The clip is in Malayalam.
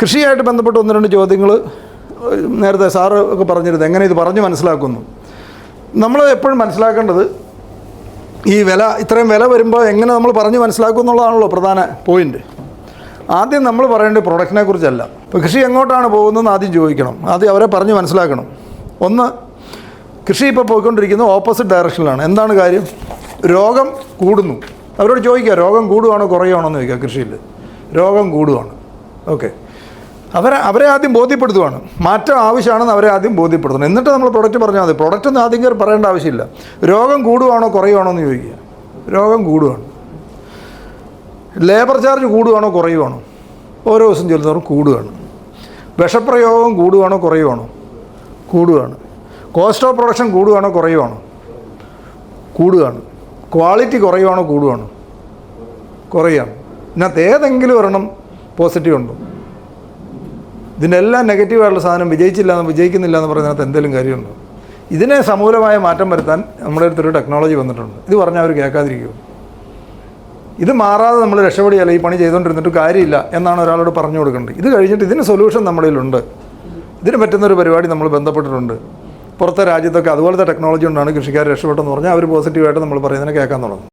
കൃഷിയായിട്ട് ബന്ധപ്പെട്ട് ഒന്ന് രണ്ട് ചോദ്യങ്ങൾ നേരത്തെ സാറ് ഒക്കെ പറഞ്ഞിരുന്നത് എങ്ങനെ ഇത് പറഞ്ഞ് മനസ്സിലാക്കുന്നു. നമ്മൾ എപ്പോഴും മനസ്സിലാക്കേണ്ടത് ഈ ഇത്രയും വില വരുമ്പോൾ എങ്ങനെ നമ്മൾ പറഞ്ഞ് മനസ്സിലാക്കും എന്നുള്ളതാണല്ലോ പ്രധാന പോയിൻ്റ്. ആദ്യം നമ്മൾ പറയേണ്ടത് പ്രൊഡക്റ്റിനെ കുറിച്ചല്ല. ഇപ്പോൾ കൃഷി എങ്ങോട്ടാണ് പോകുന്നതെന്ന് ആദ്യം ചോദിക്കണം, ആദ്യം അവരെ പറഞ്ഞ് മനസ്സിലാക്കണം. ഒന്ന്, കൃഷി ഇപ്പോൾ പോയിക്കൊണ്ടിരിക്കുന്നത് ഓപ്പോസിറ്റ് ഡയറക്ഷനിലാണ്. എന്താണ് കാര്യം? രോഗം കൂടുന്നു. അവരോട് ചോദിക്കുക, രോഗം കൂടുവാണോ കുറയുവാണോ എന്ന് ചോദിക്കുക. കൃഷിയിൽ രോഗം കൂടുവാണ്. ഓക്കെ, അവരെ ആദ്യം ബോധ്യപ്പെടുത്തുവാണ്. മാറ്റം ആവശ്യമാണെന്ന് അവരെ ആദ്യം ബോധ്യപ്പെടുത്തണം. എന്നിട്ട് നമ്മൾ പ്രൊഡക്റ്റ് പറഞ്ഞാൽ മതി. പ്രൊഡക്റ്റ് ഒന്നും ആദ്യം കയറി പറയേണ്ട ആവശ്യമില്ല. രോഗം കൂടുവാണോ കുറയുവാണോ എന്ന് ചോദിക്കുക. രോഗം കൂടുവാണ്. Labour charge കൂടുവാണോ കുറയുവാണോ? ഓരോ ദിവസം ചെല്ലുന്നവരും കൂടുകയാണ്. വിഷപ്രയോഗം കൂടുവാണോ കുറയുവാണോ? കൂടുകയാണ്. കോസ്റ്റ് ഓഫ് പ്രൊഡക്ഷൻ കൂടുവാണോ കുറയുവാണോ? കൂടുകയാണ്. ക്വാളിറ്റി കുറയുവാണോ കൂടുവാണോ? കുറയുകയാണ്. ഇതിനകത്ത് ഏതെങ്കിലും ഒരെണ്ണം പോസിറ്റീവ് ഉണ്ടോ? ഇതിൻ്റെ എല്ലാം നെഗറ്റീവായിട്ടുള്ള സാധനം വിജയിക്കുന്നില്ല എന്ന് പറയുന്നതിനകത്ത് എന്തെങ്കിലും കാര്യമുണ്ടോ? ഇതിനെ സമൂലമായ മാറ്റം വരുത്താൻ നമ്മുടെ അടുത്തൊരു ടെക്നോളജി വന്നിട്ടുണ്ട്. ഇത് പറഞ്ഞാൽ അവർ കേൾക്കാതിരിക്കുമോ? ഇത് മാറാതെ നമ്മൾ രക്ഷപ്പെടുകയല്ല, ഈ പണി ചെയ്തുകൊണ്ടിരുന്നിട്ട് കാര്യമില്ല എന്നാണ് ഒരാളോട് പറഞ്ഞു കൊടുക്കേണ്ടത്. ഇത് കഴിഞ്ഞിട്ട് ഇതിന് സൊല്യൂഷൻ നമ്മുടെ കയ്യിലുണ്ട്, ഇതിന് പറ്റുന്നൊരു പരിപാടി നമ്മൾ ബന്ധപ്പെട്ടിട്ടുണ്ട്. പുറത്തെ രാജ്യത്തൊക്കെ അതുപോലത്തെ ടെക്നോളജി കൊണ്ടാണ് കൃഷിക്കാർ രക്ഷപ്പെട്ടെന്ന് പറഞ്ഞാൽ അവർ പോസിറ്റീവായിട്ട് നമ്മൾ പറയുന്നതിനെ കേൾക്കാൻ തുടങ്ങും.